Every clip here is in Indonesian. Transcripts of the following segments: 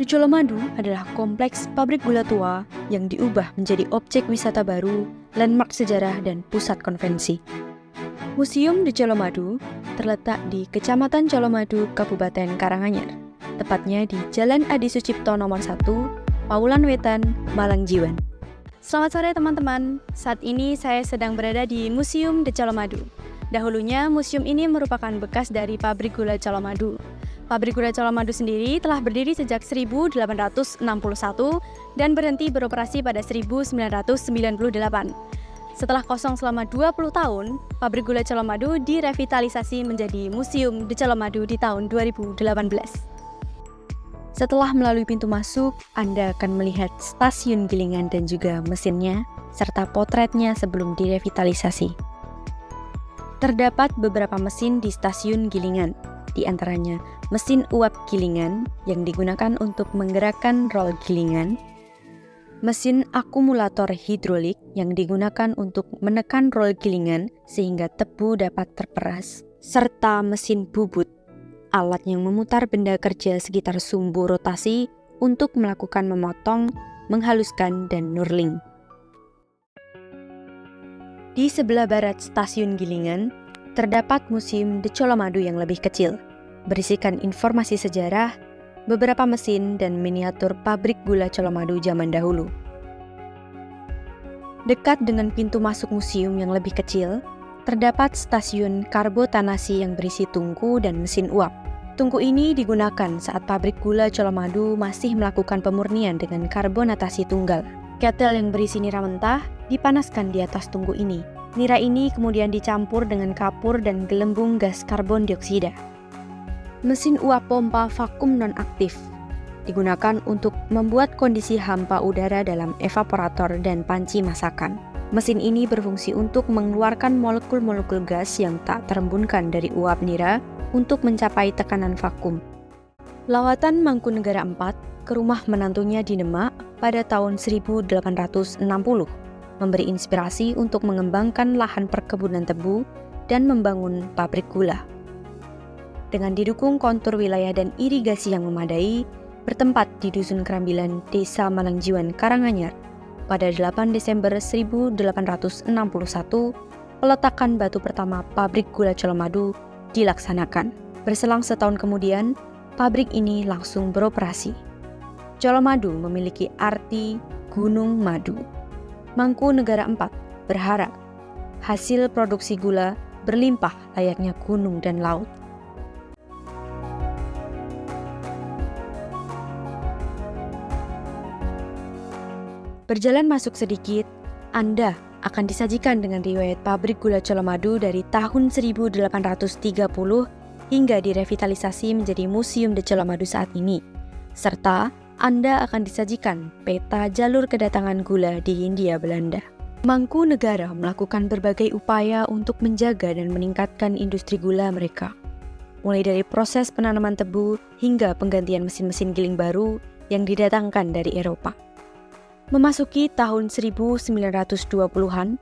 Colomadu adalah kompleks pabrik gula tua yang diubah menjadi objek wisata baru, landmark sejarah, dan pusat konvensi. Museum Colomadu terletak di Kecamatan Colomadu, Kabupaten Karanganyar, tepatnya di Jalan Adi Sucipto nomor 1, Paulan Wetan, Malang Jiwan. Selamat sore teman-teman, saat ini saya sedang berada di Museum Colomadu. Dahulunya, museum ini merupakan bekas dari pabrik gula Colomadu. Pabrik gula Colomadu sendiri telah berdiri sejak 1861 dan berhenti beroperasi pada 1998. Setelah kosong selama 20 tahun, pabrik gula Colomadu direvitalisasi menjadi Museum Colomadu di tahun 2018. Setelah melalui pintu masuk, Anda akan melihat stasiun gilingan dan juga mesinnya, serta potretnya sebelum direvitalisasi. Terdapat beberapa mesin di stasiun gilingan, di antaranya mesin uap gilingan yang digunakan untuk menggerakkan rol gilingan, mesin akumulator hidrolik yang digunakan untuk menekan rol gilingan sehingga tebu dapat terperas, serta mesin bubut, alat yang memutar benda kerja sekitar sumbu rotasi untuk melakukan memotong, menghaluskan, dan knurling. Di sebelah barat stasiun gilingan, terdapat Museum Colomadu yang lebih kecil, berisikan informasi sejarah, beberapa mesin, dan miniatur pabrik gula Colomadu zaman dahulu. Dekat dengan pintu masuk museum yang lebih kecil, terdapat stasiun karbotanasi yang berisi tungku dan mesin uap. Tungku ini digunakan saat pabrik gula Colomadu masih melakukan pemurnian dengan karbonatasi tunggal. Ketel yang berisi nira mentah dipanaskan di atas tungku ini. Nira ini kemudian dicampur dengan kapur dan gelembung gas karbon dioksida. Mesin uap pompa vakum nonaktif digunakan untuk membuat kondisi hampa udara dalam evaporator dan panci masakan. Mesin ini berfungsi untuk mengeluarkan molekul-molekul gas yang tak terembunkan dari uap nira untuk mencapai tekanan vakum. Lawatan Mangkunegara IV ke rumah menantunya di Demak pada tahun 1860 memberi inspirasi untuk mengembangkan lahan perkebunan tebu dan membangun pabrik gula. Dengan didukung kontur wilayah dan irigasi yang memadai, bertempat di Dusun Kerambilan, Desa Malangjiwan, Karanganyar, pada 8 Desember 1861, peletakan batu pertama pabrik gula Colomadu dilaksanakan. Berselang setahun kemudian, pabrik ini langsung beroperasi. Colomadu memiliki arti Gunung Madu. Mangkunegara IV berharap hasil produksi gula berlimpah layaknya gunung dan laut. Berjalan masuk sedikit, Anda akan disajikan dengan riwayat pabrik gula Colomadu dari tahun 1830 hingga direvitalisasi menjadi Museum Colomadu saat ini, serta Anda akan disajikan peta jalur kedatangan gula di Hindia Belanda. Mangkunegara melakukan berbagai upaya untuk menjaga dan meningkatkan industri gula mereka, mulai dari proses penanaman tebu hingga penggantian mesin-mesin giling baru yang didatangkan dari Eropa. Memasuki tahun 1920-an,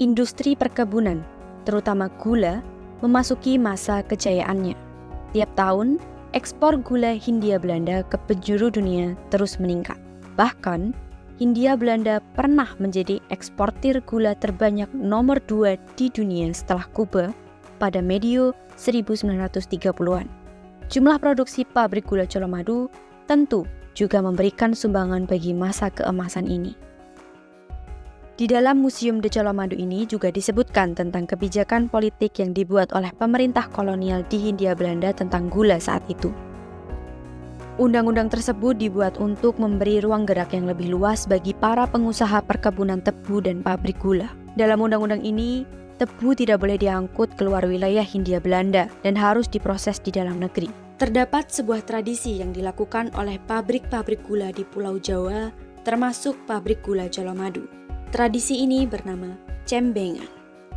industri perkebunan, terutama gula, memasuki masa kejayaannya. Tiap tahun, ekspor gula Hindia Belanda ke penjuru dunia terus meningkat. Bahkan, Hindia Belanda pernah menjadi eksportir gula terbanyak nomor 2 di dunia setelah Kuba pada medio 1930-an. Jumlah produksi pabrik gula Colomadu tentu juga memberikan sumbangan bagi masa keemasan ini. Di dalam Museum Colomadu ini juga disebutkan tentang kebijakan politik yang dibuat oleh pemerintah kolonial di Hindia Belanda tentang gula saat itu. Undang-undang tersebut dibuat untuk memberi ruang gerak yang lebih luas bagi para pengusaha perkebunan tebu dan pabrik gula. Dalam undang-undang ini, tebu tidak boleh diangkut keluar wilayah Hindia Belanda dan harus diproses di dalam negeri. Terdapat sebuah tradisi yang dilakukan oleh pabrik-pabrik gula di Pulau Jawa, termasuk pabrik gula Colomadu. Tradisi ini bernama cembengan.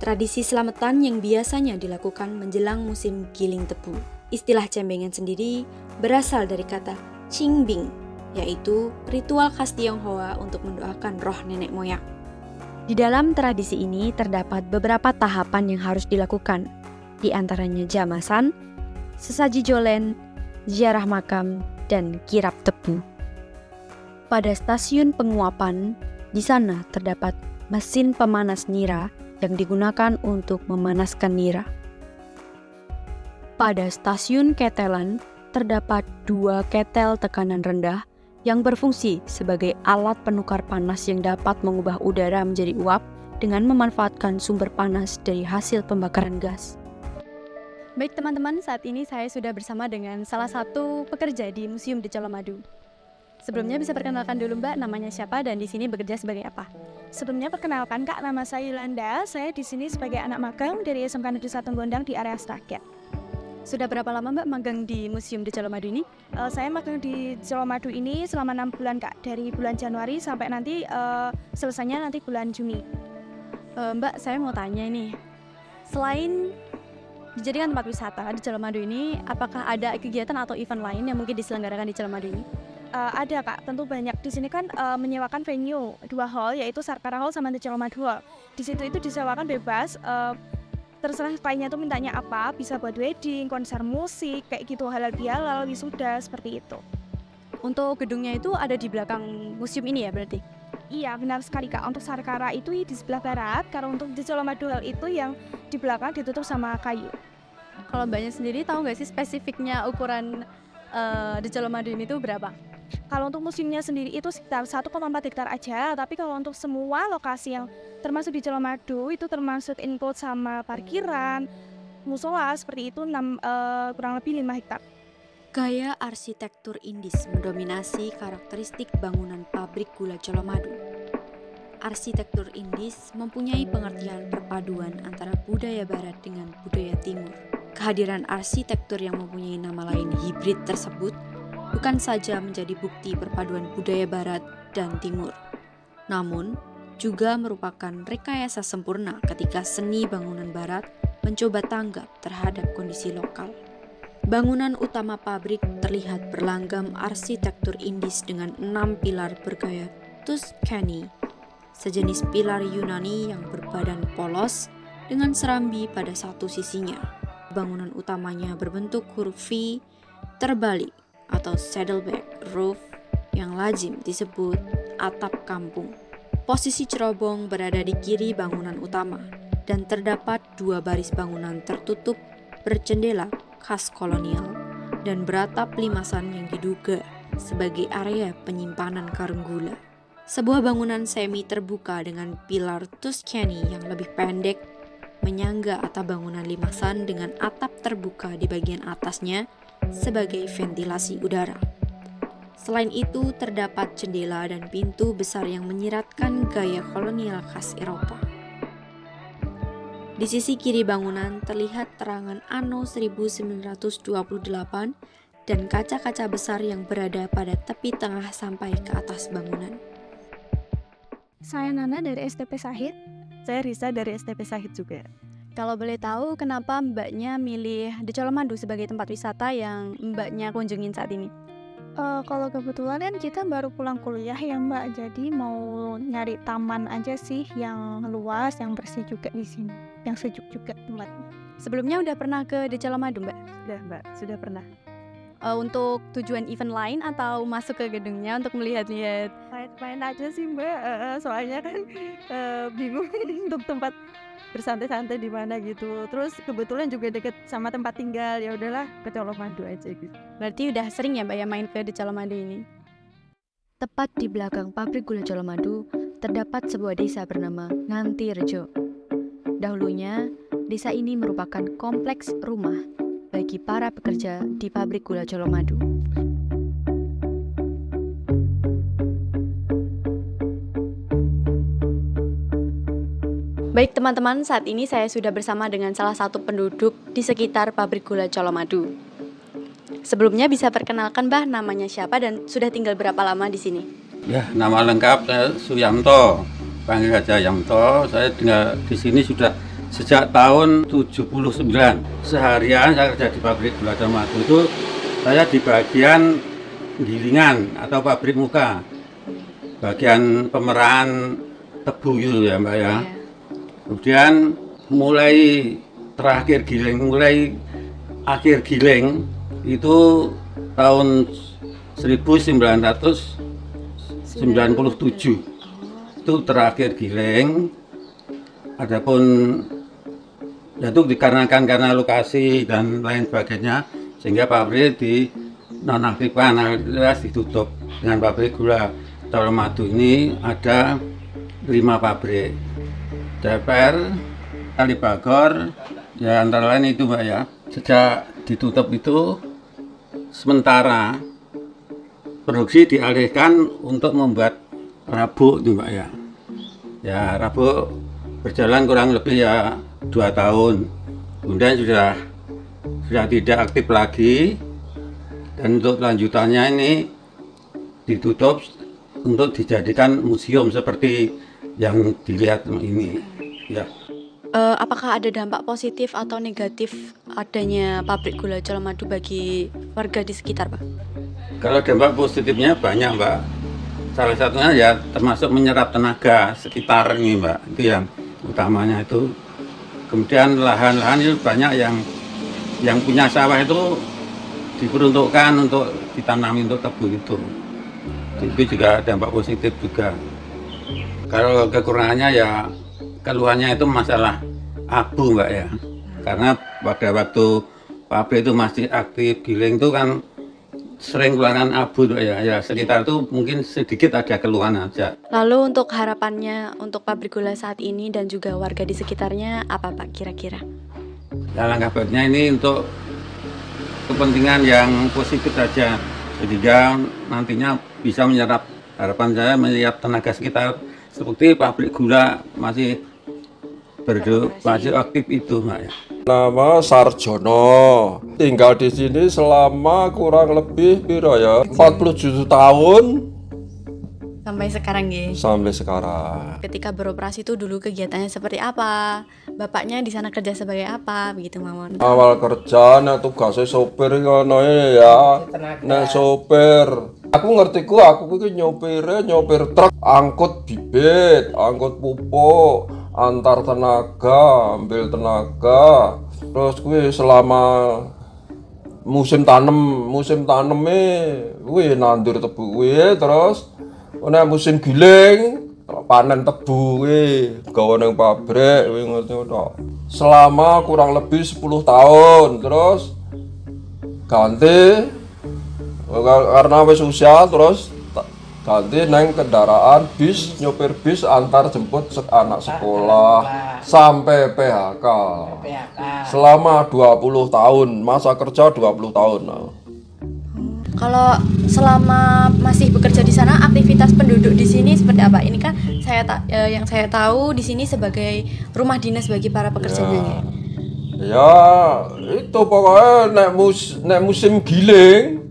Tradisi selamatan yang biasanya dilakukan menjelang musim giling tebu. Istilah cembengan sendiri berasal dari kata cingbing, yaitu ritual khas Tionghoa untuk mendoakan roh nenek moyang. Di dalam tradisi ini terdapat beberapa tahapan yang harus dilakukan, di antaranya jamasan, sesaji jolen, ziarah makam, dan kirap tebu. Pada stasiun penguapan, di sana terdapat mesin pemanas nira yang digunakan untuk memanaskan nira. Pada stasiun ketelan, terdapat 2 ketel tekanan rendah yang berfungsi sebagai alat penukar panas yang dapat mengubah udara menjadi uap dengan memanfaatkan sumber panas dari hasil pembakaran gas. Baik teman-teman, saat ini saya sudah bersama dengan salah satu pekerja di Museum De Colomadu. Sebelumnya bisa perkenalkan dulu Mbak, namanya siapa dan di sini bekerja sebagai apa? Sebelumnya perkenalkan Kak, nama saya Yolanda. Saya di sini sebagai anak magang dari SMK Negeri 1 Gondang di area Sragen. Sudah berapa lama Mbak magang di Museum De Colomadu ini? Saya magang di Colomadu ini selama 6 bulan Kak, dari bulan Januari sampai nanti selesainya nanti bulan Juni. Mbak, saya mau tanya nih, selain dijadikan tempat wisata di Colomadu ini, apakah ada kegiatan atau event lain yang mungkin diselenggarakan di Colomadu ini? Ada Kak, tentu banyak. Di sini kan menyewakan venue 2 hall, yaitu Sarkara Hall sama The Colomadu Hall. Di situ itu disewakan bebas, terserah kliennya tuh mintanya apa, bisa buat wedding, konser musik, kayak gitu, halal bihalal, wisuda, seperti itu. Untuk gedungnya itu ada di belakang museum ini ya berarti? Iya, benar sekali Kak. Untuk Sarkara itu di sebelah barat, kalau untuk The Colomadu Hall itu yang di belakang ditutup sama kayu. Kalau Mbaknya sendiri tahu nggak sih spesifiknya ukuran The Colomadu ini tuh berapa? Kalau untuk museumnya sendiri itu sekitar 1,4 hektar aja, tapi kalau untuk semua lokasi yang termasuk di Colomadu itu termasuk include sama parkiran, musola seperti itu kurang lebih 5 hektar. Gaya arsitektur Indis mendominasi karakteristik bangunan pabrik gula Colomadu. Arsitektur Indis mempunyai pengertian perpaduan antara budaya barat dengan budaya timur. Kehadiran arsitektur yang mempunyai nama lain hibrid tersebut bukan saja menjadi bukti perpaduan budaya barat dan timur, namun juga merupakan rekayasa sempurna ketika seni bangunan barat mencoba tanggap terhadap kondisi lokal. Bangunan utama pabrik terlihat berlanggam arsitektur Indis dengan 6 pilar bergaya Tuscany, sejenis pilar Yunani yang berbadan polos dengan serambi pada satu sisinya. Bangunan utamanya berbentuk huruf V terbalik atau saddleback roof yang lazim disebut atap kampung. Posisi cerobong berada di kiri bangunan utama dan terdapat 2 baris bangunan tertutup berjendela khas kolonial dan beratap limasan yang diduga sebagai area penyimpanan karung gula. Sebuah bangunan semi terbuka dengan pilar Tuscany yang lebih pendek menyangga atap bangunan limasan dengan atap terbuka di bagian atasnya sebagai ventilasi udara. Selain itu, terdapat jendela dan pintu besar yang menyiratkan gaya kolonial khas Eropa. Di sisi kiri bangunan terlihat terangan anno 1928 dan kaca-kaca besar yang berada pada tepi tengah sampai ke atas bangunan. Saya Nana dari STP Sahid. Saya Risa dari STP Sahid juga. Kalau boleh tahu, kenapa Mbaknya milih The Colomadu sebagai tempat wisata yang Mbaknya kunjungin saat ini? Kalau kebetulan kan kita baru pulang kuliah ya Mbak, jadi mau nyari taman aja sih yang luas, yang bersih juga di sini, yang sejuk juga tempatnya. Sebelumnya udah pernah ke The Colomadu Mbak? Sudah Mbak, sudah pernah. Untuk tujuan event lain atau masuk ke gedungnya untuk melihat-lihat? Main aja sih Mbak, soalnya kan bingung untuk tempat bersantai-santai di mana gitu. Terus kebetulan juga deket sama tempat tinggal, ya udahlah ke Colomadu aja gitu. Berarti udah sering ya Mbak ya main ke The Colomadu ini? Tepat di belakang pabrik gula Colomadu terdapat sebuah desa bernama Ngantirejo. Dahulunya, desa ini merupakan kompleks rumah bagi para pekerja di pabrik gula Colomadu. Baik teman-teman, saat ini saya sudah bersama dengan salah satu penduduk di sekitar pabrik gula Colomadu. Sebelumnya bisa perkenalkan Mbah, namanya siapa dan sudah tinggal berapa lama di sini? Ya, nama lengkap saya Suyanto, panggil saja Yanto. Saya tinggal di sini sudah sejak tahun 79. Seharian saya kerja di pabrik gula Colomadu itu saya di bagian gilingan atau pabrik muka, bagian pemerahan tebu gitu ya Mbak ya. Kemudian mulai terakhir giling, mulai akhir giling itu tahun 1997 itu terakhir giling. Adapun ya itu dikarenakan karena lokasi dan lain sebagainya sehingga pabrik dinonaktifkan alias ditutup. Dengan pabrik gula Colomadu ini ada 5 pabrik, Ceper, Kalibagor, ya antara lain itu Mbak ya. Sejak ditutup itu sementara produksi dialihkan untuk membuat rabuk itu Mbak ya. Ya rabuk berjalan kurang lebih ya 2 tahun, kemudian sudah tidak aktif lagi, dan untuk lanjutannya ini ditutup untuk dijadikan museum seperti yang dilihat ini ya. Apakah ada dampak positif atau negatif adanya pabrik gula Colomadu bagi warga di sekitar, Pak? Kalau dampak positifnya banyak Mbak, salah satunya ya termasuk menyerap tenaga sekitar ini Mbak, itu yang utamanya itu. Kemudian lahan-lahan itu banyak yang punya sawah itu diperuntukkan untuk ditanami untuk tebu itu juga dampak positif juga. Kalau kekurangannya ya keluhannya itu masalah abu Mbak ya, karena pada waktu pabrik itu masih aktif giling itu kan sering keluaran abu ya sekitar itu mungkin sedikit ada keluhan aja. Lalu untuk harapannya untuk pabrik gula saat ini dan juga warga di sekitarnya apa Pak kira-kira? Ya, langkah baiknya ini untuk kepentingan yang positif saja, sehingga nantinya bisa menyerap, harapan saya menyerap tenaga sekitar seperti pabrik gula masih aktif itu Mbak ya. Nama Sarjono, tinggal di sini selama kurang lebih 47 tahun Sampai sekarang ya? sampai sekarang. Ketika beroperasi itu dulu kegiatannya seperti apa? Bapaknya di sana kerja sebagai apa? Begitu Mamon. Awal kerja nek tugasnya sopir kono ya, nek sopir. Aku ngerti aku iki nyopir truk, angkut bibit, angkut pupuk, antar tenaga, ambil tenaga. Terus kuwi selama musim taneme kuwi nandur tebu kuwi, terus nek musim giling panen tebu kuwi gawe nang pabrik kuwi ngerti to. Selama kurang lebih 10 tahun, terus ganti karena wis usia, terus ganti neng kendaraan bis, nyopir bis antar jemput anak sekolah sampai PHK. Selama 20 tahun, masa kerja 20 tahun. Kalau selama masih bekerja di sana, aktivitas penduduk di sini seperti apa? Ini kan yang saya tahu di sini sebagai rumah dinas bagi para pekerjanya. Ya, itu pokoknya nek musim giling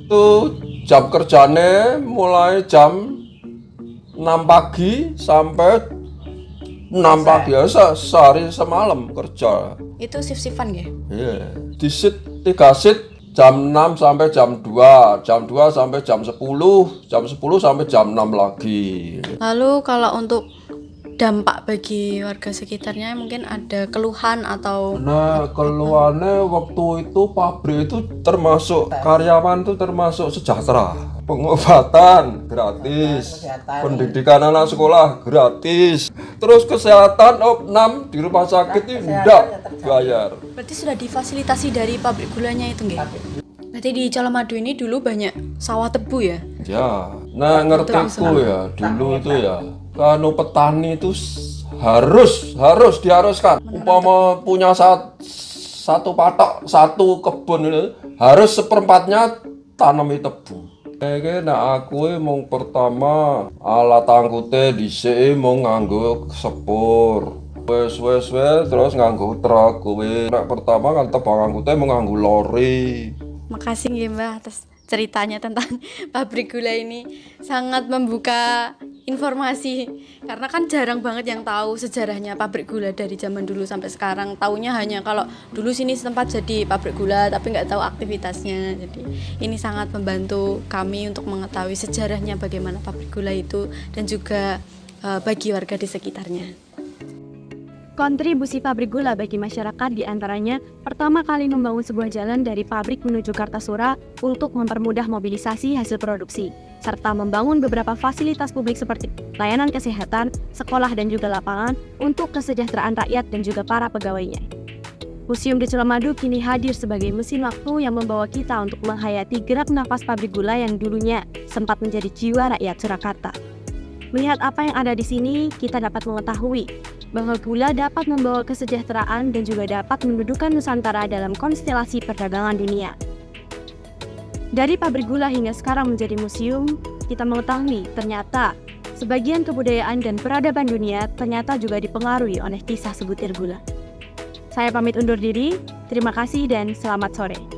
itu jam kerjanya mulai jam 6 pagi sampai 6 pagi ya, sehari semalam kerja. Itu shift-shiftan ya? Iya, di shift 3 shift, jam 6 sampai jam 2, jam 2 sampai jam 10, jam 10 sampai jam 6 lagi. Lalu kalau untuk dampak bagi warga sekitarnya mungkin ada keluhan atau Nah, keluarnya waktu itu pabrik itu termasuk karyawan itu termasuk sejahtera. Pengobatan gratis, pendidikan anak sekolah gratis, terus kesehatan opnam di rumah sakit itu tidak bayar. berarti sudah difasilitasi dari pabrik gulanya itu nggak? Berarti di Colomadu ini dulu banyak sawah tebu ya? Ya, nah ngertiku ya dulu itu ya, kan petani itu harus diharuskan. Umpama punya satu patok, satu kebun ini harus seperempatnya tanami tebu. Nah aku mau pertama alat angkute dhisik mau nganggo sepur. Wes terus nganggo truk kuwi. Nek pertama kan tebang angkute mau nganggo lori. Makasih nggih Mbak atas ceritanya tentang pabrik gula ini, sangat membuka informasi karena kan jarang banget yang tahu sejarahnya pabrik gula dari zaman dulu sampai sekarang. Taunya hanya kalau dulu sini sempat jadi pabrik gula tapi nggak tahu aktivitasnya. Jadi ini sangat membantu kami untuk mengetahui sejarahnya bagaimana pabrik gula itu dan juga bagi warga di sekitarnya. Kontribusi pabrik gula bagi masyarakat diantaranya pertama kali membangun sebuah jalan dari pabrik menuju Kartasura untuk mempermudah mobilisasi hasil produksi, serta membangun beberapa fasilitas publik seperti layanan kesehatan, sekolah dan juga lapangan untuk kesejahteraan rakyat dan juga para pegawainya. Museum di Colomadu kini hadir sebagai mesin waktu yang membawa kita untuk menghayati gerak nafas pabrik gula yang dulunya sempat menjadi jiwa rakyat Surakarta. Melihat apa yang ada di sini, kita dapat mengetahui bahwa gula dapat membawa kesejahteraan dan juga dapat mendudukan Nusantara dalam konstelasi perdagangan dunia. Dari pabrik gula hingga sekarang menjadi museum, kita mengetahui ternyata sebagian kebudayaan dan peradaban dunia ternyata juga dipengaruhi oleh kisah sebutir gula. Saya pamit undur diri, terima kasih dan selamat sore.